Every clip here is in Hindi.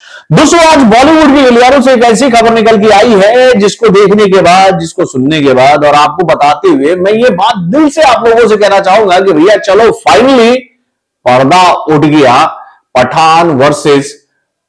दोस्तों आज बॉलीवुड की गलियारों से एक ऐसी खबर निकल के आई है जिसको देखने के बाद, जिसको सुनने के बाद और आपको बताते हुए मैं ये बात दिल से आप लोगों से कहना चाहूंगा कि भैया चलो फाइनली पर्दा उठ गया पठान वर्सेस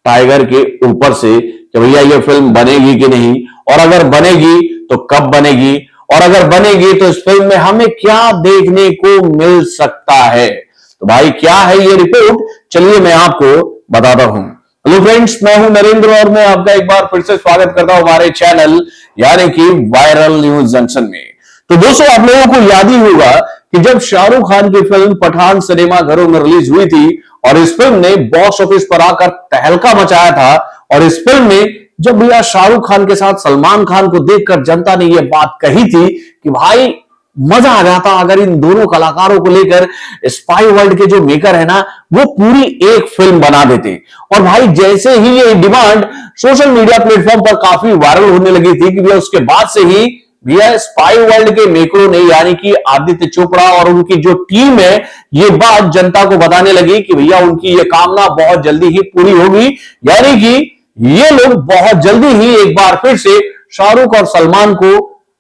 टाइगर के ऊपर से कि भैया ये फिल्म बनेगी कि नहीं, और अगर बनेगी तो कब बनेगी, और अगर बनेगी तो इस फिल्म में हमें क्या देखने को मिल सकता है। तो भाई क्या है ये रिपोर्ट, चलिए मैं आपको बताता हूं। हेलो फ्रेंड्स, मैं हूं नरेंद्र और मैं आपका एक बार फिर से स्वागत करता हूं हमारे चैनल यानी कि वायरल न्यूज जंक्शन में। तो दोस्तों आप लोगों को याद ही होगा कि जब शाहरुख खान की फिल्म पठान सिनेमा घरों में रिलीज हुई थी और इस फिल्म ने बॉक्स ऑफिस पर आकर तहलका मचाया था, और इस फिल्म में जब भैया शाहरुख खान के साथ सलमान खान को देखकर जनता ने यह बात कही थी कि भाई मजा आ जाता अगर इन दोनों कलाकारों को लेकर स्पाई वर्ल्ड के जो मेकर है ना वो पूरी एक फिल्म बना देते। और भाई जैसे ही ये डिमांड सोशल मीडिया प्लेटफॉर्म पर काफी वायरल होने लगी थी कि भैया उसके बाद से ही भैया स्पाई वर्ल्ड के मेकरों ने यानी कि आदित्य चोपड़ा और उनकी जो टीम है ये बात जनता को बताने लगी कि भैया उनकी ये कामना बहुत जल्दी ही पूरी होगी, यानी कि ये लोग बहुत जल्दी ही एक बार फिर से शाहरुख और सलमान को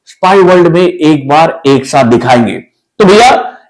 स्पाई वर्ल्ड में एक बार एक साथ दिखाएंगे। तो भैया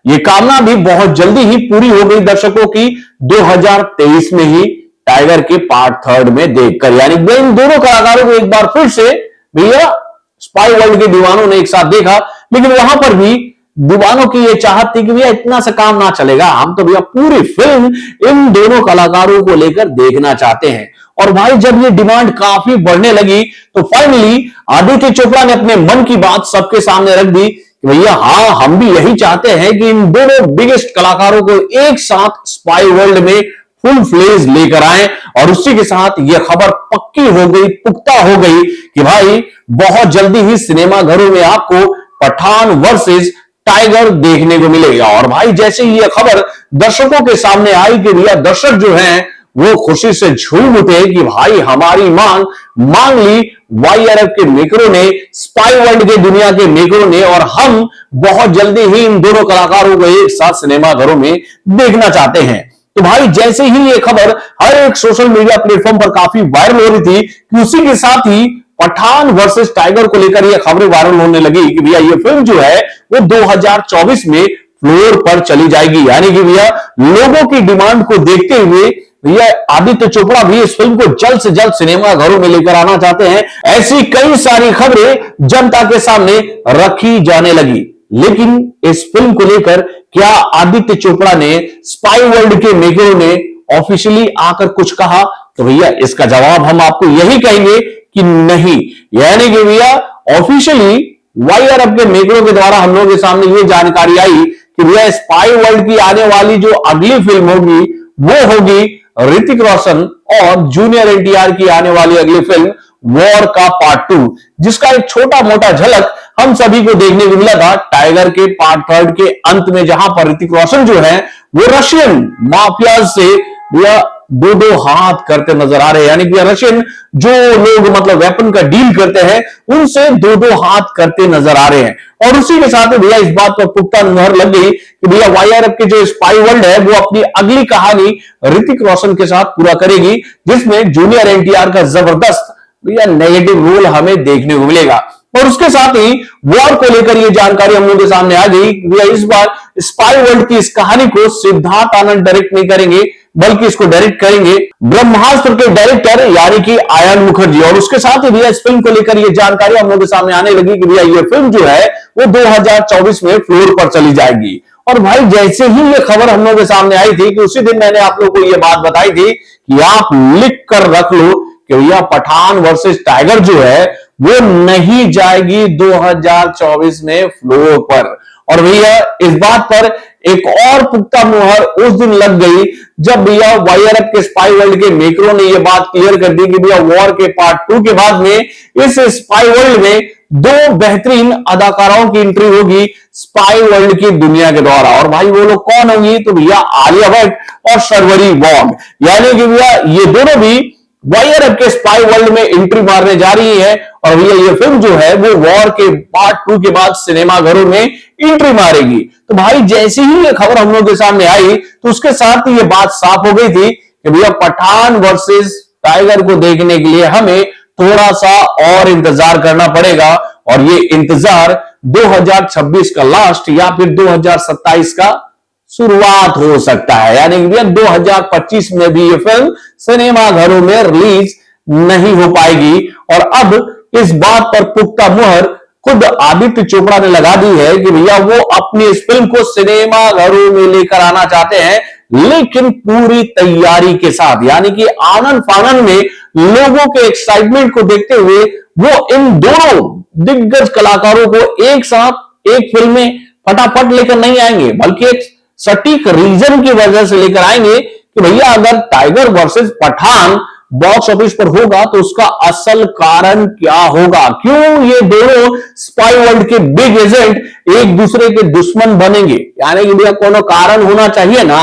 ये कामना भी बहुत जल्दी ही पूरी हो गई दर्शकों की 2023 में ही टाइगर के पार्ट थर्ड में देखकर, यानी इन दोनों कलाकारों को एक बार फिर से भैया स्पाई वर्ल्ड के दीवानों ने एक साथ देखा। लेकिन वहां पर भी दीवानों की यह चाहत थी कि भैया इतना सा काम ना चलेगा, हम तो भैया पूरी फिल्म इन दोनों कलाकारों को लेकर देखना चाहते हैं। और भाई जब ये डिमांड काफी बढ़ने लगी तो फाइनली आदित्य चोपड़ा ने अपने मन की बात सबके सामने रख दी कि भैया हाँ हम भी यही चाहते हैं कि इन दोनों बिगेस्ट कलाकारों को एक साथ स्पाई वर्ल्ड में फुल फ्लेज लेकर आए। और उसी के साथ यह खबर पक्की हो गई, पुख्ता हो गई कि भाई बहुत जल्दी ही सिनेमा घरों में आपको पठान वर्सेस टाइगर देखने को मिलेगा। और भाई जैसे ही यह खबर दर्शकों के सामने आई कि भैया दर्शक जो हैं वो खुशी से झूम उठे कि भाई हमारी मांग ली वाईआरएफ के मेकरों ने, स्पाई वर्ल्ड के दुनिया के मेकरों ने, और हम बहुत जल्दी ही इन दोनों कलाकारों को एक साथ सिनेमा घरों में देखना चाहते हैं। तो भाई जैसे ही ये खबर हर एक सोशल मीडिया प्लेटफॉर्म पर काफी वायरल हो रही थी कि उसी के साथ ही पठान वर्सेस टाइगर को लेकर ये खबरें वायरल होने लगी कि भैया ये फिल्म जो है वो 2024 में फ्लोर पर चली जाएगी, यानी कि भैया लोगों की डिमांड को देखते हुए भैया आदित्य चोपड़ा भी इस फिल्म को जल्द से जल्द सिनेमा घरों में लेकर आना चाहते हैं। ऐसी कई सारी खबरें जनता के सामने रखी जाने लगी। लेकिन इस फिल्म को लेकर क्या आदित्य चोपड़ा ने, स्पाई वर्ल्ड के मेकरों ने ऑफिशियली आकर कुछ कहा? तो भैया इसका जवाब हम आपको यही कहेंगे कि नहीं, यानी कि भैया ऑफिशियली वाईआरएफ के मेकरों के द्वारा हम लोगों के सामने ये जानकारी आई कि भैया स्पाई वर्ल्ड की आने वाली जो अगली फिल्म होगी वो होगी ऋतिक रोशन और जूनियर एनटीआर की आने वाली अगली फिल्म वॉर का पार्ट 2, जिसका एक छोटा मोटा झलक हम सभी को देखने को मिला था टाइगर के पार्ट थर्ड के अंत में, जहां पर ऋतिक रोशन जो है वो रशियन माफिया से दो दो हाथ करते नजर आ रहे हैं, यानी कि रशियन जो लोग मतलब वेपन का डील करते हैं उनसे दो दो हाथ करते नजर आ रहे हैं। और उसी के साथ भैया इस बात पर पुख्ता मुहर लग गई कि भैया वाईआरएफ के जो स्पाई वर्ल्ड है वो अपनी अगली कहानी ऋतिक रोशन के साथ पूरा करेगी, जिसमें जूनियर एनटीआर का जबरदस्त भैया नेगेटिव रोल हमें देखने को मिलेगा। और उसके साथ ही वॉर को लेकर यह जानकारी हम लोगों के सामने आ गई कि भैया इस बार स्पाई वर्ल्ड की इस कहानी को सिद्धार्थ आनंद डायरेक्ट नहीं करेंगे बल्कि इसको डायरेक्ट करेंगे ब्रह्मास्त्र के डायरेक्टर यानी कि आयन मुखर्जी। और उसके साथ ही भैया इस फिल्म को लेकर यह जानकारी हम लोगों के सामने आने लगी कि भैया ये फिल्म जो है वो 2024 में फ्लोर पर चली जाएगी। और भाई जैसे ही ये खबर हम लोगों के सामने आई थी कि उसी दिन मैंने आप लोगों को ये बात बताई थी कि आप लिख कर रख लो कि भैया पठान वर्सेस टाइगर जो है वो नहीं जाएगी 2024 में फ्लोर पर। और भैया इस बात पर एक और पुख्ता मुहर उस दिन लग गई जब भैया वाईआरएफ के स्पाई वर्ल्ड के मेकरों ने यह बात क्लियर कर दी कि भैया वॉर के पार्ट 2 के बाद में इस स्पाई वर्ल्ड में दो बेहतरीन अदाकाराओं की एंट्री होगी स्पाई वर्ल्ड की दुनिया के द्वारा। और भाई वो लोग कौन होंगी? तो भैया आलिया भट्ट और शर्वरी वॉग, यानी कि भैया ये दोनों भी वाईआरएफ के स्पाई वर्ल्ड में एंट्री मारने जा रही है। और भैया ये फिल्म जो है वो वॉर के पार्ट 2 के बाद सिनेमा घरों में एंट्री मारेगी। तो भाई जैसे ही ये खबर हम लोग के सामने आई तो उसके साथ ही ये बात साफ हो गई थी कि भैया पठान वर्सेस टाइगर को देखने के लिए हमें थोड़ा सा और इंतजार करना पड़ेगा, और ये इंतजार 2026 का लास्ट या फिर 2027 का शुरुआत हो सकता है। यानी कि 2025 में भी ये फिल्म सिनेमा घरों में रिलीज नहीं हो पाएगी। और अब इस बात पर पुख्ता मुहर खुद आदित्य चोपड़ा ने लगा दी है कि भैया वो अपनी इस फिल्म को सिनेमा घरों में लेकर आना चाहते हैं, लेकिन पूरी तैयारी के साथ। यानी कि आनन फानन में लोगों के एक्साइटमेंट को देखते हुए वो इन दोनों दिग्गज कलाकारों को एक साथ एक फिल्म में फटाफट लेकर नहीं आएंगे, बल्कि एक सटीक रीजन की वजह से लेकर आएंगे कि भैया अगर Tiger versus Pathaan box office पर होगा तो उसका असल कारण क्या होगा, क्यों ये दोनों स्पाई वर्ल्ड के बिग एजेंट एक दूसरे के दुश्मन बनेंगे। यानी कि भैया कोनो कारण होना चाहिए ना।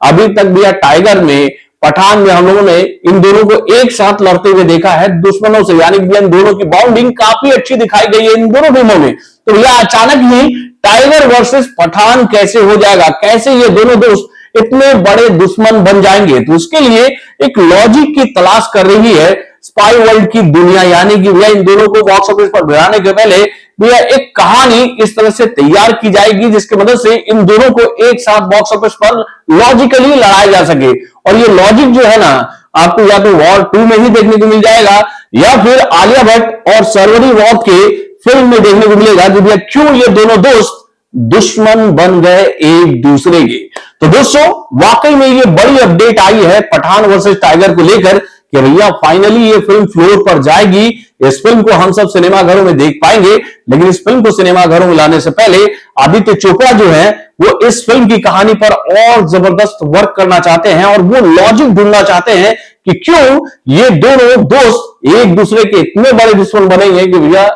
अभी तक भैया टाइगर में, पठान में हम लोगों ने इन दोनों को एक साथ लड़ते हुए देखा है दुश्मनों से। यानी कि इन दोनों की बॉन्डिंग काफी अच्छी दिखाई गई है इन दोनों फिल्मों में। तो भैया अचानक ही टाइगर वर्सेस पठान कैसे हो जाएगा, कैसे ये दोनों दोस्त इतने बड़े दुश्मन बन जाएंगे। तो उसके लिए एक लॉजिक की तलाश कर रही है स्पाई वर्ल्ड की दुनिया। यानी कि भैया इन दोनों को बॉक्स ऑफिस पर भिड़ाने के पहले भैया एक कहानी इस तरह से तैयार की जाएगी जिसकी मदद से इन दोनों को एक साथ बॉक्स ऑफिस पर लॉजिकली लड़ाया जा सके। और ये लॉजिक जो है ना, आपको या तो वॉर 2 में ही देखने को मिल जाएगा या फिर आलिया भट्ट और सरवरी वॉर के फिल्म में देखने को मिलेगा कि भैया क्यों ये दोनों दोस्त दुश्मन बन गए एक दूसरे के। तो दोस्तों वाकई में ये बड़ी अपडेट आई है पठान वर्सेस टाइगर को लेकर कि भैया फाइनली ये फिल्म फ्लोर पर जाएगी। इस फिल्म को हम सब सिनेमा घरों में देख पाएंगे, लेकिन इस फिल्म को सिनेमा घरों में लाने से पहले आदित्य चोपड़ा जो है वो इस फिल्म की कहानी पर और जबरदस्त वर्क करना चाहते हैं और वो लॉजिक ढूंढना चाहते हैं कि क्यों ये दोनों दोस्त एक दूसरे के इतने बड़े दुश्मन बनेंगे कि भैया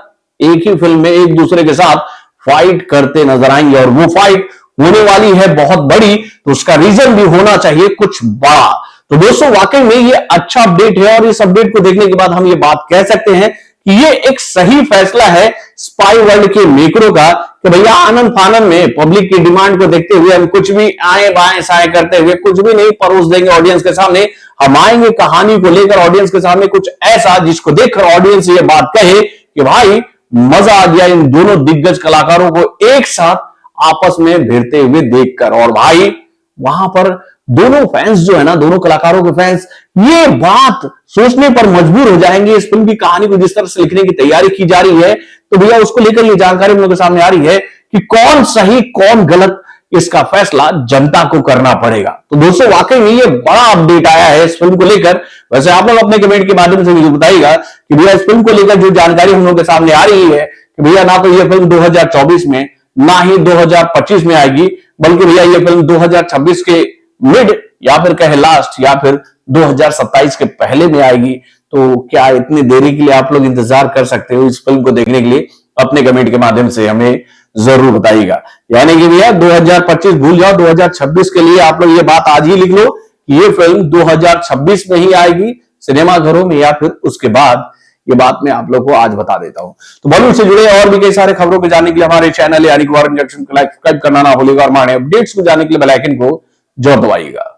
एक ही फिल्म में एक दूसरे के साथ फाइट करते नजर आएंगे। और वो फाइट होने वाली है बहुत बड़ी, तो उसका रीजन भी होना चाहिए कुछ बड़ा। तो दोस्तों वाकई में ये अच्छा अपडेट है, और इस अपडेट को देखने के बाद हम ये बात कह सकते हैं कि ये एक सही फैसला है स्पाई वर्ल्ड के मेकरों का कि भैया आनंद फानन में पब्लिक की डिमांड को देखते हुए हम कुछ भी आए बाएं साए करते हुए कुछ भी नहीं परोस देंगे ऑडियंस के सामने। हम आएंगे कहानी को लेकर ऑडियंस के सामने कुछ ऐसा जिसको देखकर ऑडियंस ये बात कहे कि भाई मजा आ गया इन दोनों दिग्गज कलाकारों को एक साथ आपस में भिड़ते हुए देखकर। और भाई वहां पर दोनों फैंस जो है ना, दोनों कलाकारों के फैंस ये बात सोचने पर मजबूर हो जाएंगे इस फिल्म की कहानी को जिस तरह से लिखने की तैयारी की जा रही है। तो भैया उसको लेकर ये जानकारी हम लोगों के सामने आ रही है कि कौन सही कौन गलत, इसका फैसला जनता को करना पड़ेगा। तो दोस्तों वाकई में ये बड़ा अपडेट आया है इस फिल्म को लेकर। वैसे आप लोग अपने कमेंट के माध्यम से मुझे बताइएगा कि भैया इस फिल्म को लेकर जो जानकारी हम लोग के सामने आ रही है कि भैया ना तो ये फिल्म 2024 में ना ही 2025 में आएगी, बल्कि भैया ये फिल्म 2026 के मिड या फिर कहे लास्ट या फिर 2027 के पहले में आएगी। तो क्या इतनी देरी के लिए आप लोग इंतजार कर सकते हो इस फिल्म को देखने के लिए? अपने कमेंट के माध्यम से हमें जरूर बताइएगा। यानी कि भैया 2025 भूल जाओ, 2026 के लिए आप लोग ये बात आज ही लिख लो कि ये फिल्म 2026 में ही आएगी सिनेमा घरों में, या फिर उसके बाद। ये बात मैं आप लोग को आज बता देता हूं। तो बॉलीवुड से जुड़े और भी कई सारे खबरों को जानने के लिए हमारे चैनल यानी कि वारन जंक्शन को लाइक सब्सक्राइब करना ना भूलिएगा और हमारे अपडेट्स को जानने के लिए बेल आइकन को जरूर दबाइएगा।